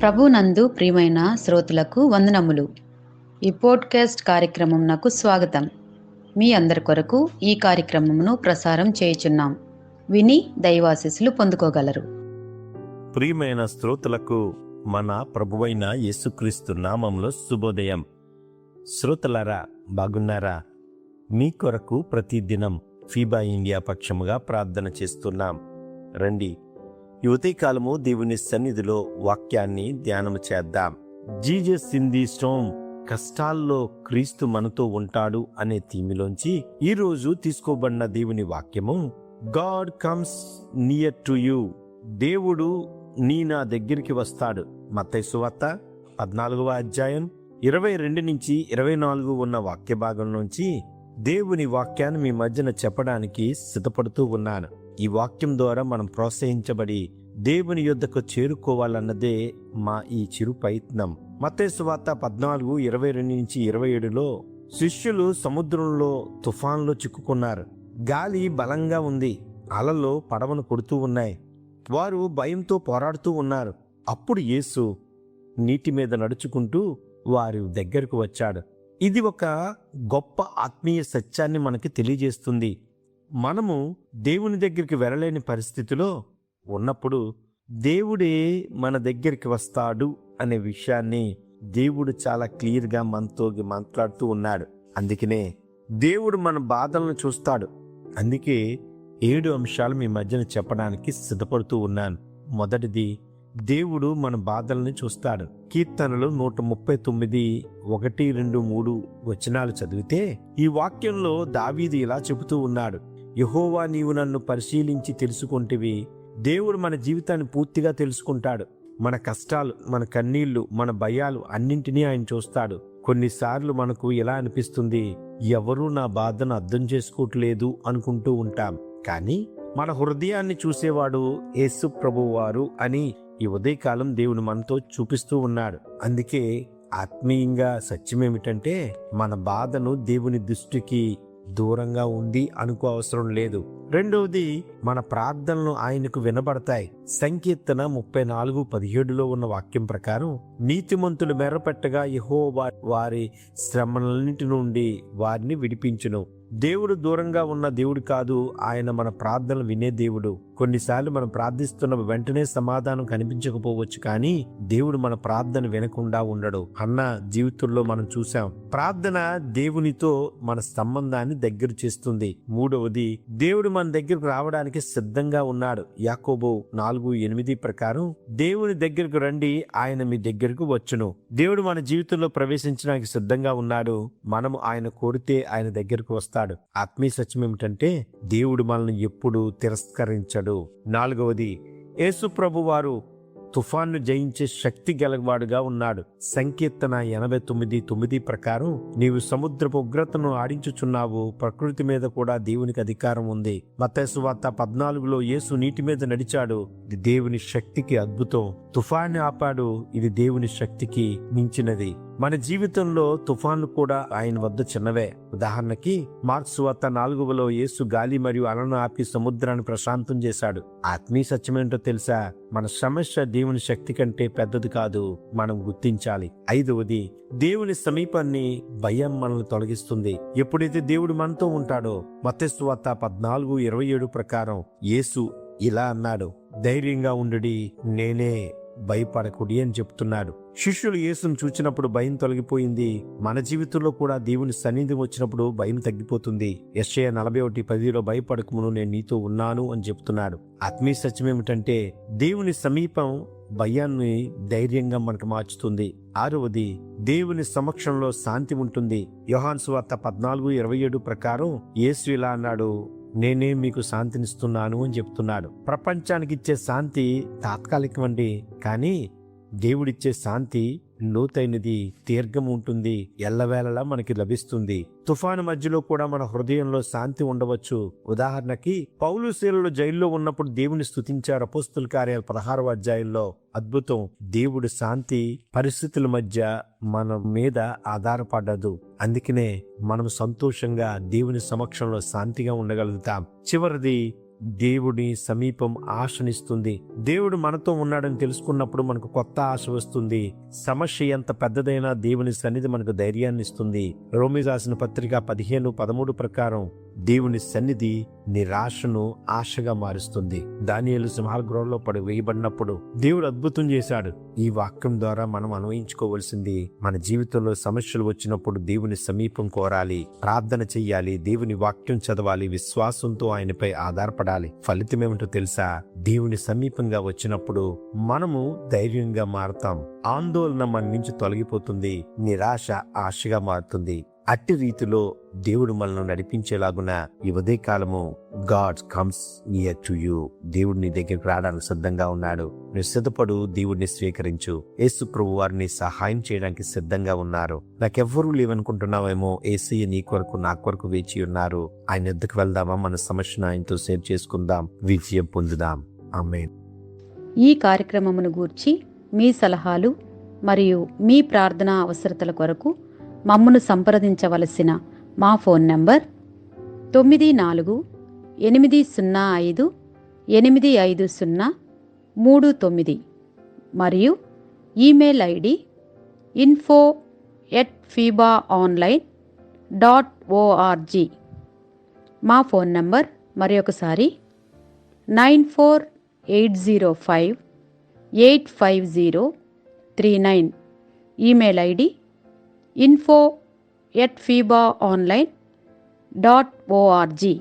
ప్రభునందు ప్రియమైన శ్రోతలకు వందనములు. ఈ పోడ్కాస్ట్ కార్యక్రమం నాకు స్వాగతం. మీ అందరి కొరకు ఈ కార్యక్రమమును ప్రసారం చేయుచున్నాం. విని దైవాశీస్సులు పొందుకోగలరు. ప్రియమైన శ్రోతలకు మన ప్రభువైన యేసుక్రీస్తు నామంలో శుభోదయం. శ్రోతలారా, బాగున్నారా? మీ కొరకు ప్రతిదినం ఫీబా ఇండియా పక్షముగా ప్రార్థన చేస్తున్నాం. రండి, ఈ ఉదయకాలము దేవుని సన్నిధిలో వాక్యాన్ని ధ్యానము చేద్దాం. జీజస్ ఇన్ ది స్టోమ్, కష్టాల్లో క్రీస్తు మనతో ఉంటాడు అనే థీమిలోంచి ఈ రోజు తీసుకోబడిన దేవుని వాక్యము, God comes near to you. దేవుడు నా దగ్గరికి వస్తాడు. మత్తయి సువార్త 14వ అధ్యాయం 22 నుంచి 24 ఉన్న వాక్య భాగం నుంచి దేవుని వాక్యాన్ని మీ మధ్యన చెప్పడానికి సిద్ధపడుతూ ఉన్నాను. ఈ వాక్యం ద్వారా మనం ప్రోత్సహించబడి దేవుని యొద్దకు చేరుకోవాలన్నదే మా ఈ చిరు ప్రయత్నం. మత్తయి సువార్త 14:22 నుంచి 27లో శిష్యులు సముద్రంలో తుఫాన్లో చిక్కుకున్నారు. గాలి బలంగా ఉంది, అలలు పడవను కొడుతూ ఉన్నాయి. వారు భయంతో పోరాడుతూ ఉన్నారు. అప్పుడు యేసు నీటి మీద నడుచుకుంటూ వారి దగ్గరకు వచ్చాడు. ఇది ఒక గొప్ప ఆత్మీయ సత్యాన్ని మనకి తెలియజేస్తుంది. మనము దేవుని దగ్గరికి వెళ్ళలేని పరిస్థితిలో ఉన్నప్పుడు దేవుడే మన దగ్గరికి వస్తాడు అనే విషయాన్ని దేవుడు చాలా క్లియర్గా మనతో మాట్లాడుతూ ఉన్నాడు. అందుకనే దేవుడు మన బాధలను చూస్తాడు. అందుకే 7 అంశాలు మీ మధ్యన చెప్పడానికి సిద్ధపడుతూ ఉన్నాను. మొదటిది, దేవుడు మన బాధల్ని చూస్తాడు. కీర్తనలు 139 1, 2, 3 వచనాలు చదివితే ఈ వాక్యంలో దావీదు ఇలా చెబుతూ ఉన్నాడు: యెహోవా, నీవు నన్ను పరిశీలించి తెలుసుకుంటివి. దేవుడు మన జీవితాన్ని పూర్తిగా తెలుసుకుంటాడు. మన కష్టాలు, మన కన్నీళ్లు, మన భయాలు అన్నింటినీ ఆయన చూస్తాడు. కొన్నిసార్లు మనకు ఎలా అనిపిస్తుంది, ఎవరూ నా బాధను అర్థం చేసుకోవట్లేదు అనుకుంటూ ఉంటాం. కానీ మన హృదయాన్ని చూసేవాడు యేసు ప్రభువారు అని ఈ ఉదయకాలం దేవుని మనతో చూపిస్తూ ఉన్నాడు. అందుకే ఆత్మీయంగా సత్యమేమిటంటే, మన బాధను దేవుని దృష్టికి దూరంగా ఉంది అనుకో అవసరం లేదు. రెండవది, మన ప్రార్థనలు ఆయనకు వినబడతాయి. సంకీర్తన 34:17లో ఉన్న వాక్యం ప్రకారం, నీతిమంతులు మెర్రపెట్టగా యెహోవా వారి శ్రమలన్నిటి నుండి వారిని విడిపించును. దేవుడు దూరంగా ఉన్న దేవుడు కాదు, ఆయన మన ప్రార్థనలు వినే దేవుడు. కొన్నిసార్లు మనం ప్రార్థిస్తున్న వెంటనే సమాధానం కనిపించకపోవచ్చు, కానీ దేవుడు మన ప్రార్థన వినకుండా ఉండడు. అన్న జీవితంలో మనం చూసాం. ప్రార్థన దేవునితో మన సంబంధాన్ని దగ్గర చేస్తుంది. మూడవది, దేవుడు మన దగ్గరకు రావడానికి సిద్ధంగా ఉన్నాడు. యాకోబు 4:8 ప్రకారం, దేవుని దగ్గరకు రండి, ఆయన మీ దగ్గరకు వచ్చును. దేవుడు మన జీవితంలో ప్రవేశించడానికి సిద్ధంగా ఉన్నాడు. మనము ఆయన కోరితే ఆయన దగ్గరకు వస్తాడు. ఆత్మీయ సత్యం ఏమిటంటే, దేవుడు మనల్ని ఎప్పుడు తిరస్కరించడు. నాలుగవది, యేసు ప్రభువారు తుఫాన్ను జయించే శక్తి గలవాడుగా ఉన్నాడు. సంకీర్తన 89:9 ప్రకారం, నీవు సముద్రపు ఉగ్రతను ఆడించుచున్నావు, ప్రకృతి మీద కూడా దేవునికి అధికారం ఉంది. మత్తయి సువార్త 14లో యేసు నీటి మీద నడిచాడు. ఇది దేవుని శక్తికి అద్భుతం. తుఫాన్ని ఆపాడు. ఇది దేవుని శక్తికి మించినది. మన జీవితంలో తుఫాన్లు కూడా ఆయన వద్ద చిన్నవే. ఉదాహరణకి మార్కు సువార్త 4లో యేసు గాలి మరియు అలను ఆపి సముద్రాన్ని ప్రశాంతం చేశాడు. ఆత్మీయ సత్యమేంటో తెలుసా? మన సమస్య దేవుని శక్తి కంటే పెద్దది కాదు, మనం గుర్తించాలి. ఐదవది, దేవుని సమీపాన్ని భయం మనల్ని తొలగిస్తుంది. ఎప్పుడైతే దేవుడు మనతో ఉంటాడో, మత్తయి సువార్త 14:27 ప్రకారం యేసు ఇలా అన్నాడు: ధైర్యంగా ఉండుడి, నేనే, భయపడకుడి అని చెప్తున్నాడు. శిష్యులు యేసును చూచినప్పుడు భయం తొలగిపోయింది. మన జీవితంలో కూడా దేవుని సన్నిధి వచ్చినప్పుడు భయం తగ్గిపోతుంది. యెషయా 41:10లో, భయపడకుము, నేను నీతో ఉన్నాను అని చెప్తున్నాడు. ఆత్మీయ సత్యం ఏమిటంటే, దేవుని సమీపం భయాన్ని ధైర్యంగా మనకు మార్చుతుంది. ఆరవది, దేవుని సమక్షంలో శాంతి ఉంటుంది. యోహాను సువార్త 14:27 ప్రకారం యేసు ఇలా అన్నాడు: నేనే మీకు శాంతినిస్తున్నాను అని చెప్తున్నాడు. ప్రపంచానికి ఇచ్చే శాంతి తాత్కాలికమండి, కానీ దేవుడిచ్చే శాంతి లోతైనది, దీర్ఘం ఉంటుంది, ఎల్లవేళలా మనకి లభిస్తుంది. తుఫాను మధ్యలో కూడా మన హృదయంలో శాంతి ఉండవచ్చు. ఉదాహరణకి పౌలు శీలలు జైల్లో ఉన్నప్పుడు దేవుని స్తుతించారు. అపోస్తుల కార్యాలు 16వ అధ్యాయంలో. అద్భుతం. దేవుడి శాంతి పరిస్థితుల మధ్య మన మీద ఆధారపడదు. అందుకనే మనం సంతోషంగా దేవుని సమక్షంలో శాంతిగా ఉండగలుగుతాం. చివరిది, దేవుడి సమీపం ఆశనిస్తుంది. దేవుడు మనతో ఉన్నాడని తెలుసుకున్నప్పుడు మనకు కొత్త ఆశ వస్తుంది. సమస్య ఎంత పెద్దదైనా దేవుని సన్నిధి మనకు ధైర్యాన్ని ఇస్తుంది. రోమీ రాసిన పత్రిక 15:13 ప్రకారం దేవుని సన్నిధి నిరాశను ఆశగా మారుస్తుంది. దానియేలు సింహాల పడి వేయబడినప్పుడు దేవుడు అద్భుతం చేశాడు. ఈ వాక్యం ద్వారా మనం అన్వయించుకోవలసింది, మన జీవితంలో సమస్యలు వచ్చినప్పుడు దేవుని సమీపం కోరాలి, ప్రార్థన చెయ్యాలి, దేవుని వాక్యం చదవాలి, విశ్వాసంతో ఆయనపై ఆధారపడాలి. ఫలితం ఏమిటో తెలుసా? దేవుని సమీపంగా వచ్చినప్పుడు మనము ధైర్యంగా మారుతాం. ఆందోళన మన నుంచి తొలగిపోతుంది. నిరాశ ఆశగా మారుతుంది. అట్టి రీతిలో దేవుడు మనల్ని నడిపించేలాగున ఈ ఉదయకాలము God comes near to you. దేవుడు నీ దగ్గరికి రావడానికి సిద్ధంగా ఉన్నాడు. నువ్వు సిద్ధపడు, దేవుడిని స్వీకరించు. యేసు ప్రభు వారిని సహాయం చేయడానికి సిద్ధంగా ఉన్నారు. నాకెవ్వరూ లేవనుకుంటున్నావేమో, యేసయ్య నీ కొరకు నా కొరకు వేచి ఉన్నారు. ఆయన ఎద్దుకు వెళ్దామా? మన సమస్యను ఆయనతో షేర్ చేసుకుందాం, విజయం పొందుదాం. ఆమేన్. ఈ కార్యక్రమమును గూర్చి మీ సలహాలు మరియు మీ ప్రార్థనా అవసరతల కొరకు మమ్మను సంప్రదించవలసిన మా ఫోన్ నంబర్ 948585085039 మరియు ఈమెయిల్ ఐడి info@fibaonline.org. మా ఫోన్ నంబర్ మరొకసారి 9480585039. Email ID info@fibaonline.org.